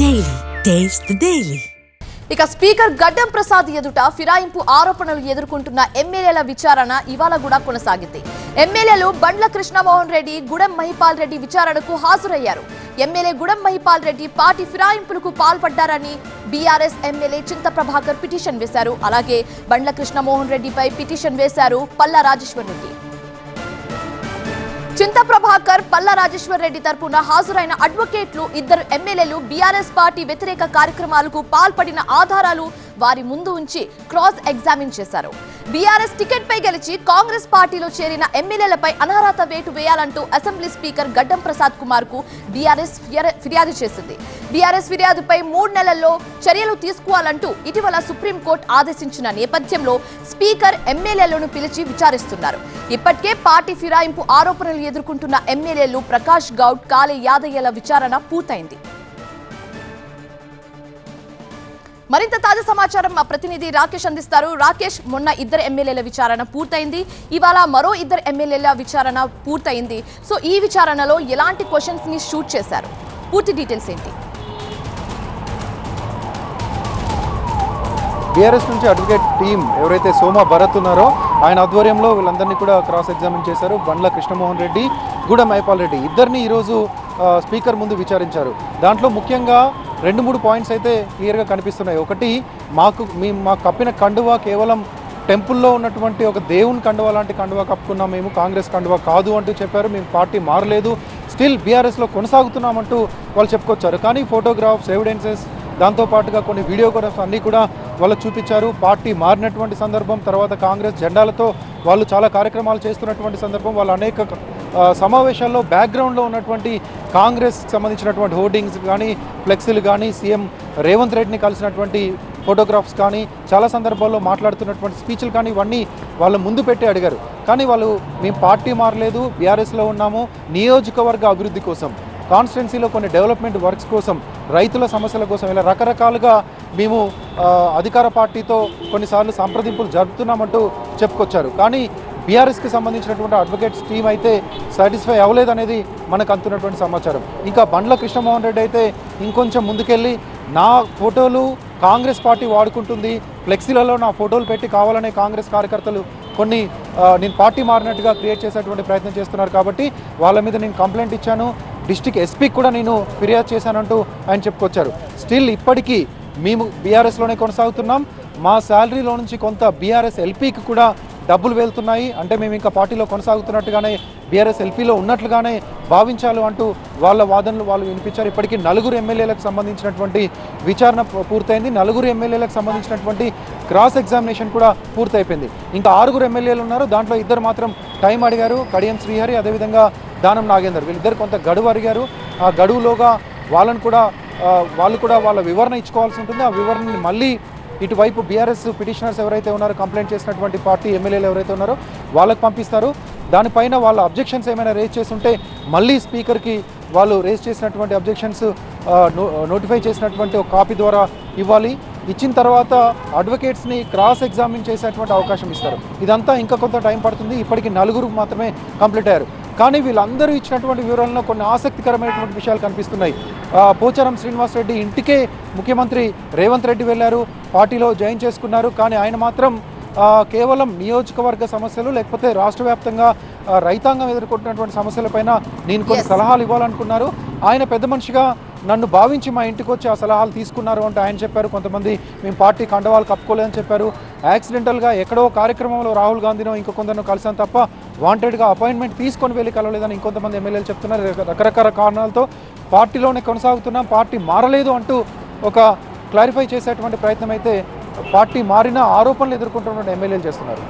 Daily. Taste the Daily. ఇక speaker గడ్డం ప్రసాద్ ఎదుట ఫిరాయింపు ఆరోపణలు ఎదుర్కొంటున్న ఎమ్మెల్యేల విచారణ ఇవాళ కూడా కొనసాగింది. ఎమ్మెల్యేలు బండ్ల కృష్ణమోహన్ రెడ్డి, గుడం మహిపాల్ రెడ్డి విచారణకు హాజరయ్యారు. ఎమ్మెల్యే గుడం మహిపాల్ రెడ్డి పార్టీ ఫిరాయింపులకు పాల్పడ్డారని బీఆర్ఎస్ ఎమ్మెల్యే చింత ప్రభాకర్ పిటిషన్ వేశారు. అలాగే బండ్ల కృష్ణమోహన్ రెడ్డిపై పిటిషన్ వేశారు పల్లా రాజేశ్వర్ రెడ్డి. చింత ప్రభాకర్, పల్లా రాజేశ్వర్ రెడ్డి తరపున హాజరైన అడ్వకేట్లు ఇద్దరు ఎమ్మెల్యేలు బీఆర్ఎస్ పార్టీ వ్యతిరేక కార్యక్రమాలకు పాల్పడిన ఆధారాలు వారి ముందు ఉంచి క్రాస్ ఎగ్జామిన్ చేశారు. బీఆర్ఎస్ టికెట్ పై గెలిచి కాంగ్రెస్ పార్టీలో చేరిన ఎమ్మెల్యేలపై అనర్హత వేటు వేయాలంటూ అసెంబ్లీ స్పీకర్ గడ్డం ప్రసాద్ కుమార్ కు బీఆర్ఎస్ ఫిర్యాదు చేసింది. బీఆర్ఎస్ ఫిర్యాదుపై 3 నెలల్లో చర్యలు తీసుకోవాలంటూ ఇటీవల సుప్రీంకోర్టు ఆదేశించిన నేపథ్యంలో స్పీకర్ ఎమ్మెల్యేలను పిలిచి విచారిస్తున్నారు. ఇప్పటికే పార్టీ ఫిరాయింపు ఆరోపణలు ఎదుర్కొంటున్న ఎమ్మెల్యేలు ప్రకాష్ గౌడ్, కాళీ యాదయ్యల విచారణ పూర్తయింది. మరింత తాజా సమాచారం మా ప్రతినిధి రాకేష్ అందిస్తారు. రాకేష్, మొన్న ఇద్దరు ఎమ్మెల్యేల విచారణ పూర్తయింది, ఇవాళ మరో ఇద్దరు ఎమ్మెల్యేల విచారణ పూర్తయింది. సో ఈ విచారణలో ఎలాంటి క్వశ్చన్స్ ని షూట్ చేశారు, పూర్తి డీటెయిల్స్ ఏంటి? బీఆర్ఎస్ నుంచి అడ్వకేట్ టీం ఎవరైతే సోమా భరత్ ఉన్నారో ఆయన ఆధ్వర్యంలో వీళ్ళందరినీ కూడా క్రాస్ ఎగ్జామిన్ చేశారు. బండ్ల కృష్ణమోహన్ రెడ్డి, గుడం మహిపాల్ రెడ్డి ఇద్దరిని ఈరోజు స్పీకర్ ముందు విచారించారు. దాంట్లో ముఖ్యంగా 2-3 పాయింట్స్ అయితే క్లియర్గా కనిపిస్తున్నాయి. ఒకటి, మాకు కప్పిన కండువా కేవలం టెంపుల్లో ఉన్నటువంటి ఒక దేవుని కండువా లాంటి కండువా కప్పుకున్నాం, మేము కాంగ్రెస్ కండువా కాదు అంటూ చెప్పారు. మేము పార్టీ మారలేదు, స్టిల్ బీఆర్ఎస్లో కొనసాగుతున్నామంటూ వాళ్ళు చెప్పుకొచ్చారు. కానీ ఫోటోగ్రాఫ్స్, ఎవిడెన్సెస్, దాంతోపాటుగా కొన్ని వీడియోగ్రాఫ్స్ అన్నీ కూడా వాళ్ళు చూపించారు. పార్టీ మారినటువంటి సందర్భం, తర్వాత కాంగ్రెస్ జెండాలతో వాళ్ళు చాలా కార్యక్రమాలు చేస్తున్నటువంటి సందర్భం, వాళ్ళు అనేక సమావేశాల్లో బ్యాక్గ్రౌండ్లో ఉన్నటువంటి కాంగ్రెస్కి సంబంధించినటువంటి హోర్డింగ్స్ కానీ, ఫ్లెక్సీలు కానీ, సీఎం రేవంత్ రెడ్డిని కలిసినటువంటి ఫోటోగ్రాఫ్స్ కానీ, చాలా సందర్భాల్లో మాట్లాడుతున్నటువంటి స్పీచ్లు కానీ ఇవన్నీ వాళ్ళ ముందు పెట్టి అడిగారు. కానీ వాళ్ళు మేము పార్టీ మారలేదు, బీఆర్ఎస్లో ఉన్నాము, నియోజకవర్గ అభివృద్ధి కోసం, కాన్స్టిట్యున్సీలో కొన్ని డెవలప్మెంట్ వర్క్స్ కోసం, రైతుల సమస్యల కోసం ఇలా రకరకాలుగా మేము అధికార పార్టీతో కొన్నిసార్లు సంప్రదింపులు జరుపుతున్నామంటూ చెప్పుకొచ్చారు. కానీ బీఆర్ఎస్కి సంబంధించినటువంటి అడ్వకేట్స్ టీం అయితే సాటిస్ఫై అవ్వలేదనేది మనకు అందుతున్నటువంటి సమాచారం. ఇంకా బండ్ల కృష్ణమోహన్ రెడ్డి అయితే ఇంకొంచెం ముందుకెళ్ళి నా ఫోటోలు కాంగ్రెస్ పార్టీ వాడుకుంటుంది, ఫ్లెక్సీలలో నా ఫోటోలు పెట్టి కావాలనే కాంగ్రెస్ కార్యకర్తలు కొన్ని నేను పార్టీ మారినట్టుగా క్రియేట్ చేసేటువంటి ప్రయత్నం చేస్తున్నారు, కాబట్టి వాళ్ళ మీద నేను కంప్లైంట్ ఇచ్చాను, డిస్ట్రిక్ట్ ఎస్పీకి కూడా నేను ఫిర్యాదు చేశానంటూ ఆయన చెప్పుకొచ్చారు. స్టిల్ ఇప్పటికీ మేము బీఆర్ఎస్లోనే కొనసాగుతున్నాం, మా శాలరీలో నుంచి కొంత బీఆర్ఎస్ ఎల్పీకి కూడా డబ్బులు వెళ్తున్నాయి, అంటే మేము ఇంకా పార్టీలో కొనసాగుతున్నట్టుగానే బీఆర్ఎస్ ఎల్పీలో ఉన్నట్లుగానే భావించాలి అంటూ వాళ్ళ వాదనలు వాళ్ళు వినిపించారు. ఇప్పటికీ 4 ఎమ్మెల్యేలకు సంబంధించినటువంటి విచారణ పూర్తయింది, 4 ఎమ్మెల్యేలకు సంబంధించినటువంటి క్రాస్ ఎగ్జామినేషన్ కూడా పూర్తయిపోయింది. ఇంకా 6 ఎమ్మెల్యేలు ఉన్నారు, దాంట్లో 2 మాత్రం టైం అడిగారు, కడియం శ్రీహరి, అదేవిధంగా దానం నాగేందర్. వీళ్ళిద్దరు కొంత గడువు అడిగారు. ఆ గడువులోగా వాళ్ళు కూడా వాళ్ళ వివరణ ఇచ్చుకోవాల్సి ఉంటుంది. ఆ వివరణని మళ్ళీ ఇటువైపు బీఆర్ఎస్ పిటిషనర్స్ ఎవరైతే ఉన్నారో, కంప్లైంట్ చేసినటువంటి పార్టీ ఎమ్మెల్యేలు ఎవరైతే ఉన్నారో వాళ్ళకి పంపిస్తారు. దానిపైన వాళ్ళ అబ్జెక్షన్స్ ఏమైనా రేజ్ చేస్తుంటే మళ్ళీ స్పీకర్కి వాళ్ళు రేజ్ చేసినటువంటి అబ్జెక్షన్స్ నోటిఫై చేసినటువంటి ఒక కాపీ ద్వారా ఇవ్వాలి. ఇచ్చిన తర్వాత అడ్వకేట్స్ని క్రాస్ ఎగ్జామిన్ చేసేటువంటి అవకాశం ఇస్తారు. ఇదంతా ఇంకా కొంత టైం పడుతుంది. ఇప్పటికి 4 మాత్రమే కంప్లీట్ అయ్యారు. కానీ వీళ్ళందరూ ఇచ్చినటువంటి వివరాలలో కొన్ని ఆసక్తికరమైనటువంటి విషయాలు కనిపిస్తున్నాయి. పోచారం శ్రీనివాస్ రెడ్డి ఇంటికే ముఖ్యమంత్రి రేవంత్ రెడ్డి వెళ్ళారు, పార్టీలో జాయిన్ చేసుకున్నారు. కానీ ఆయన మాత్రం కేవలం నియోజకవర్గ సమస్యలు, లేకపోతే రాష్ట్ర వ్యాప్తంగా రైతాంగం ఎదుర్కొంటున్నటువంటి సమస్యలపైన నేను కొన్ని సలహాలు ఇవ్వాలనుకున్నారు. ఆయన పెద్ద మనిషిగా నన్ను భావించి మా ఇంటికి వచ్చి ఆ సలహాలు తీసుకున్నారు అంటే ఆయన చెప్పారు. కొంతమంది మేము పార్టీ కండవాలు కప్పుకోలేదని చెప్పారు. యాక్సిడెంటల్గా ఎక్కడో కార్యక్రమంలో రాహుల్ గాంధీనో ఇంకొందరినో కలిసాను తప్ప వాంటెడ్గా అపాయింట్మెంట్ తీసుకొని వెళ్ళి కలవలేదని ఇంకొంతమంది ఎమ్మెల్యేలు చెప్తున్నారు. రకరకాల కారణాలతో పార్టీలోనే కొనసాగుతున్నాం, పార్టీ మారలేదు అంటూ ఒక క్లారిఫై చేసేటువంటి ప్రయత్నం అయితే పార్టీ మారిన ఆరోపణలు ఎదుర్కొంటున్న ఎమ్మెల్యేలు చేస్తున్నారు.